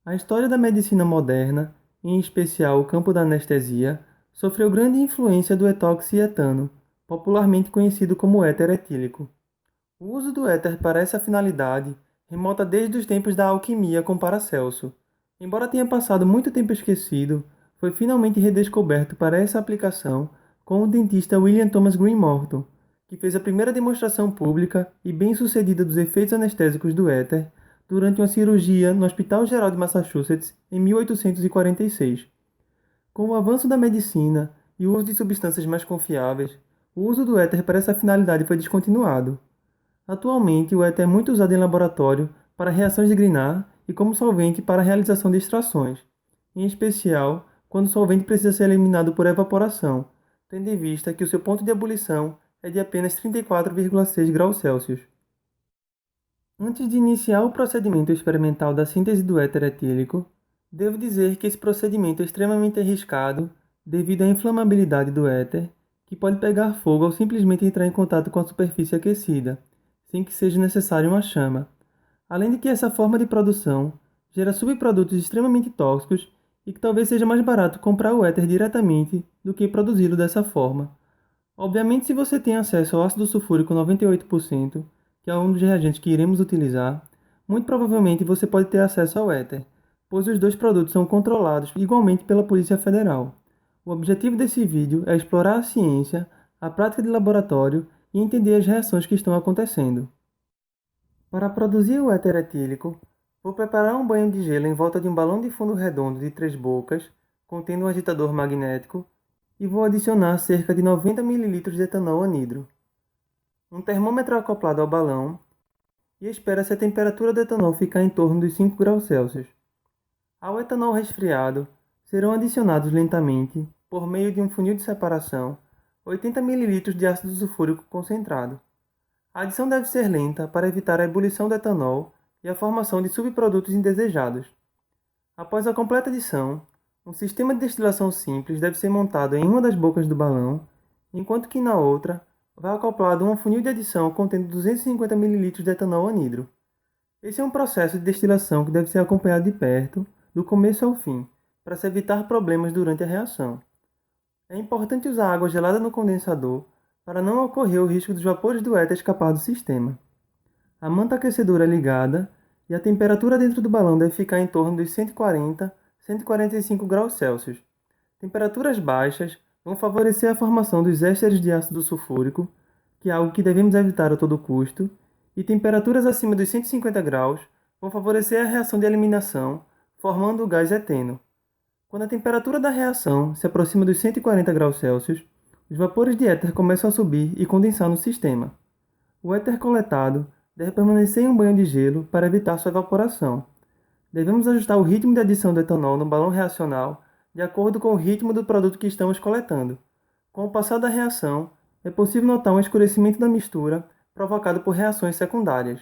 A história da medicina moderna, em especial o campo da anestesia, sofreu grande influência do etoxietano, popularmente conhecido como éter etílico. O uso do éter para essa finalidade remonta desde os tempos da alquimia com Paracelso. Embora tenha passado muito tempo esquecido, foi finalmente redescoberto para essa aplicação com o dentista William Thomas Green Morton, que fez a primeira demonstração pública e bem-sucedida dos efeitos anestésicos do éter durante uma cirurgia no Hospital Geral de Massachusetts em 1846. Com o avanço da medicina e o uso de substâncias mais confiáveis, o uso do éter para essa finalidade foi descontinuado. Atualmente, o éter é muito usado em laboratório para reações de Grignard e como solvente para a realização de extrações, em especial quando o solvente precisa ser eliminado por evaporação, tendo em vista que o seu ponto de ebulição é de apenas 34,6 graus Celsius. Antes de iniciar o procedimento experimental da síntese do éter etílico, devo dizer que esse procedimento é extremamente arriscado devido à inflamabilidade do éter, que pode pegar fogo ao simplesmente entrar em contato com a superfície aquecida, sem que seja necessária uma chama. Além de que essa forma de produção gera subprodutos extremamente tóxicos e que talvez seja mais barato comprar o éter diretamente do que produzi-lo dessa forma. Obviamente, se você tem acesso ao ácido sulfúrico 98%, que é um dos reagentes que iremos utilizar, muito provavelmente você pode ter acesso ao éter, pois os dois produtos são controlados igualmente pela Polícia Federal. O objetivo desse vídeo é explorar a ciência, a prática de laboratório e entender as reações que estão acontecendo. Para produzir o éter etílico, vou preparar um banho de gelo em volta de um balão de fundo redondo de 3 bocas, contendo um agitador magnético, e vou adicionar cerca de 90 ml de etanol anidro. Um termômetro acoplado ao balão e espera-se a temperatura do etanol ficar em torno dos 5 graus Celsius. Ao etanol resfriado, serão adicionados lentamente, por meio de um funil de separação, 80 ml de ácido sulfúrico concentrado. A adição deve ser lenta para evitar a ebulição do etanol e a formação de subprodutos indesejados. Após a completa adição, um sistema de destilação simples deve ser montado em uma das bocas do balão, enquanto que na outra vai acoplado um funil de adição contendo 250 ml de etanol anidro. Esse é um processo de destilação que deve ser acompanhado de perto, do começo ao fim, para se evitar problemas durante a reação. É importante usar água gelada no condensador para não ocorrer o risco dos vapores do éter escapar do sistema. A manta aquecedora é ligada e a temperatura dentro do balão deve ficar em torno dos 140 a 145 graus Celsius. Temperaturas baixas vão favorecer a formação dos ésteres de ácido sulfúrico, que é algo que devemos evitar a todo custo, e temperaturas acima dos 150 graus vão favorecer a reação de eliminação, formando o gás eteno. Quando a temperatura da reação se aproxima dos 140 graus Celsius, os vapores de éter começam a subir e condensar no sistema. O éter coletado deve permanecer em um banho de gelo para evitar sua evaporação. Devemos ajustar o ritmo de adição do etanol no balão reacional de acordo com o ritmo do produto que estamos coletando. Com o passar da reação, é possível notar um escurecimento da mistura provocado por reações secundárias.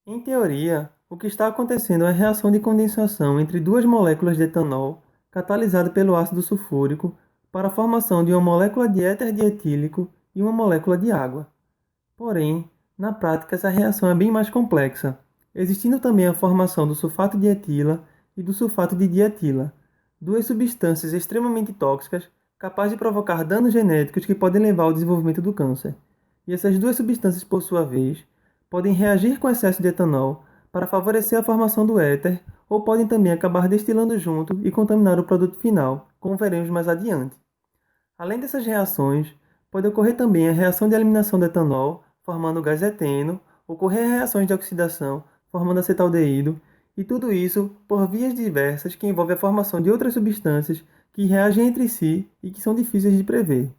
Em teoria, o que está acontecendo é a reação de condensação entre duas moléculas de etanol catalisada pelo ácido sulfúrico para a formação de uma molécula de éter dietílico e uma molécula de água. Porém, na prática essa reação é bem mais complexa, existindo também a formação do sulfato de etila e do sulfato de dietila, duas substâncias extremamente tóxicas capazes de provocar danos genéticos que podem levar ao desenvolvimento do câncer. E essas duas substâncias, por sua vez, podem reagir com excesso de etanol para favorecer a formação do éter ou podem também acabar destilando junto e contaminar o produto final, como veremos mais adiante. Além dessas reações, pode ocorrer também a reação de eliminação do etanol, formando o gás eteno, ocorrer reações de oxidação, formando acetaldeído, e tudo isso por vias diversas que envolvem a formação de outras substâncias que reagem entre si e que são difíceis de prever.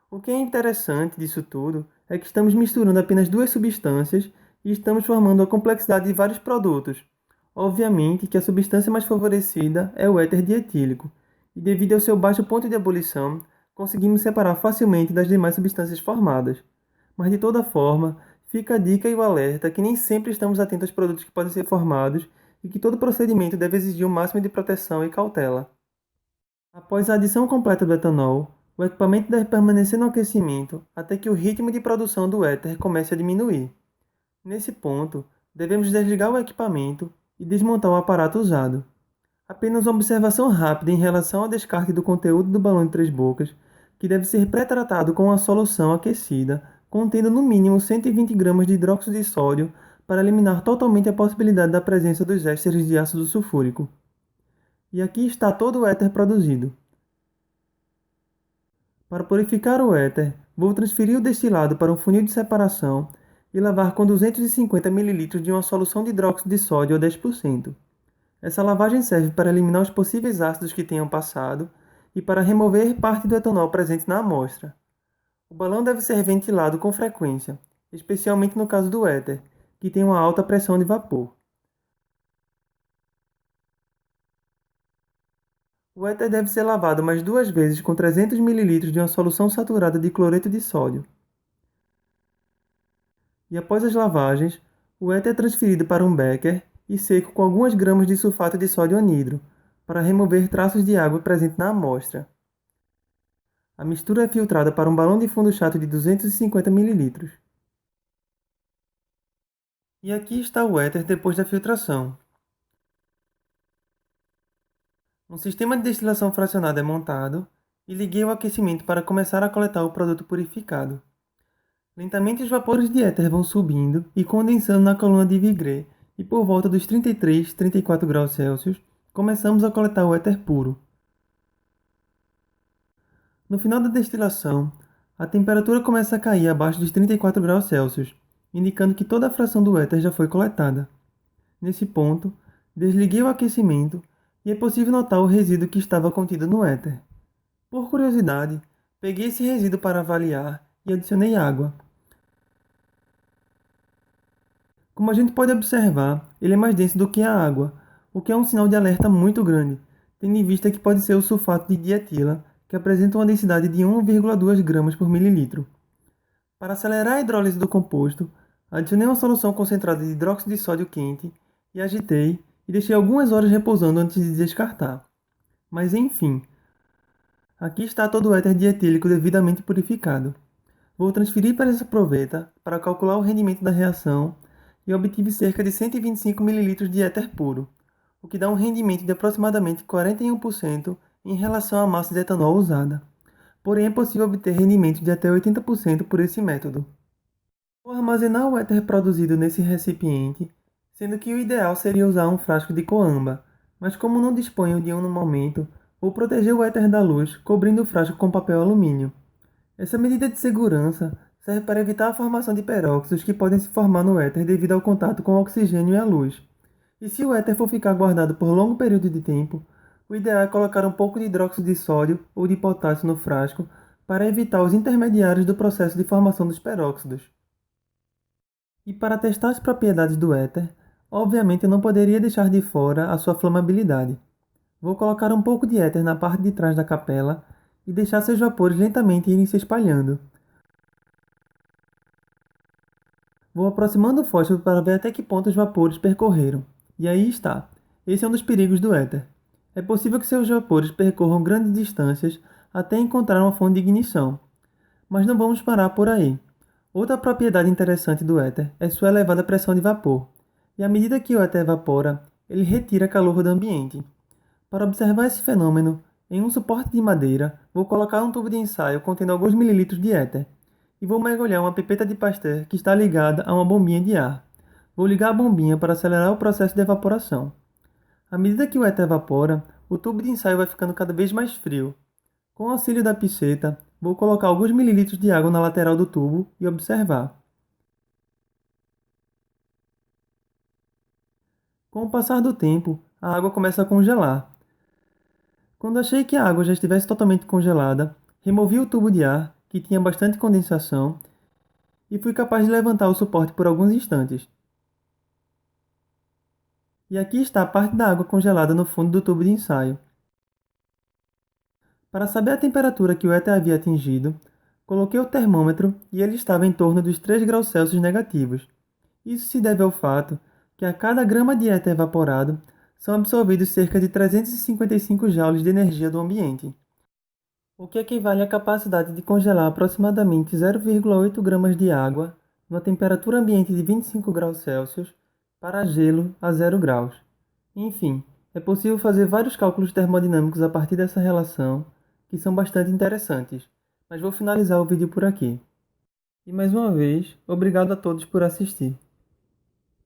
O que é interessante disso tudo é que estamos misturando apenas duas substâncias e estamos formando a complexidade de vários produtos. Obviamente que a substância mais favorecida é o éter dietílico, e devido ao seu baixo ponto de ebulição, conseguimos separar facilmente das demais substâncias formadas. Mas de toda forma, fica a dica e o alerta que nem sempre estamos atentos aos produtos que podem ser formados e que todo procedimento deve exigir o máximo de proteção e cautela. Após a adição completa do etanol, o equipamento deve permanecer no aquecimento até que o ritmo de produção do éter comece a diminuir. Nesse ponto, devemos desligar o equipamento e desmontar o aparato usado. Apenas uma observação rápida em relação ao descarte do conteúdo do balão de 3 bocas, que deve ser pré-tratado com uma solução aquecida, contendo no mínimo 120 gramas de hidróxido de sódio para eliminar totalmente a possibilidade da presença dos ésteres de ácido sulfúrico. E aqui está todo o éter produzido. Para purificar o éter, vou transferir o destilado para um funil de separação e lavar com 250 ml de uma solução de hidróxido de sódio a 10%. Essa lavagem serve para eliminar os possíveis ácidos que tenham passado e para remover parte do etanol presente na amostra. O balão deve ser ventilado com frequência, especialmente no caso do éter, que tem uma alta pressão de vapor. O éter deve ser lavado mais 2 vezes com 300 ml de uma solução saturada de cloreto de sódio. E após as lavagens, o éter é transferido para um becker e seco com algumas gramas de sulfato de sódio anidro, para remover traços de água presentes na amostra. A mistura é filtrada para um balão de fundo chato de 250 ml. E aqui está o éter depois da filtração. Um sistema de destilação fracionada é montado e liguei o aquecimento para começar a coletar o produto purificado. Lentamente os vapores de éter vão subindo e condensando na coluna de Vigreux, e por volta dos 33, 34 graus Celsius, começamos a coletar o éter puro. No final da destilação, a temperatura começa a cair abaixo dos 34 graus Celsius, indicando que toda a fração do éter já foi coletada. Nesse ponto, desliguei o aquecimento e é possível notar o resíduo que estava contido no éter. Por curiosidade, peguei esse resíduo para avaliar e adicionei água. Como a gente pode observar, ele é mais denso do que a água, o que é um sinal de alerta muito grande, tendo em vista que pode ser o sulfato de dietila, que apresenta uma densidade de 1,2 gramas por mililitro. Para acelerar a hidrólise do composto, adicionei uma solução concentrada de hidróxido de sódio quente e agitei e deixei algumas horas repousando antes de descartar. Mas enfim, aqui está todo o éter dietílico devidamente purificado. Vou transferir para essa proveta para calcular o rendimento da reação e obtive cerca de 125 ml de éter puro, o que dá um rendimento de aproximadamente 41% em relação à massa de etanol usada. Porém, é possível obter rendimento de até 80% por esse método. Vou armazenar o éter produzido nesse recipiente, sendo que o ideal seria usar um frasco de coamba, mas como não disponho de um no momento, vou proteger o éter da luz cobrindo o frasco com papel alumínio. Essa medida de segurança serve para evitar a formação de peróxidos que podem se formar no éter devido ao contato com o oxigênio e a luz. E se o éter for ficar guardado por longo período de tempo, o ideal é colocar um pouco de hidróxido de sódio ou de potássio no frasco para evitar os intermediários do processo de formação dos peróxidos. E para testar as propriedades do éter, obviamente eu não poderia deixar de fora a sua flamabilidade. Vou colocar um pouco de éter na parte de trás da capela e deixar seus vapores lentamente irem se espalhando. Vou aproximando o fósforo para ver até que ponto os vapores percorreram. E aí está. Esse é um dos perigos do éter. É possível que seus vapores percorram grandes distâncias até encontrar uma fonte de ignição. Mas não vamos parar por aí. Outra propriedade interessante do éter é sua elevada pressão de vapor. E à medida que o éter evapora, ele retira calor do ambiente. Para observar esse fenômeno, em um suporte de madeira, vou colocar um tubo de ensaio contendo alguns mililitros de éter e vou mergulhar uma pipeta de Pasteur que está ligada a uma bombinha de ar. Vou ligar a bombinha para acelerar o processo de evaporação. À medida que o éter evapora, o tubo de ensaio vai ficando cada vez mais frio. Com o auxílio da piceta, vou colocar alguns mililitros de água na lateral do tubo e observar. Com o passar do tempo, a água começa a congelar. Quando achei que a água já estivesse totalmente congelada, removi o tubo de ar, que tinha bastante condensação, e fui capaz de levantar o suporte por alguns instantes. E aqui está a parte da água congelada no fundo do tubo de ensaio. Para saber a temperatura que o éter havia atingido, coloquei o termômetro e ele estava em torno dos 3 graus Celsius negativos. Isso se deve ao fato que a cada grama de éter evaporado são absorvidos cerca de 355 joules de energia do ambiente, o que equivale à capacidade de congelar aproximadamente 0,8 gramas de água numa temperatura ambiente de 25 graus Celsius para gelo a 0 graus. Enfim, é possível fazer vários cálculos termodinâmicos a partir dessa relação, que são bastante interessantes, mas vou finalizar o vídeo por aqui. E mais uma vez, obrigado a todos por assistir.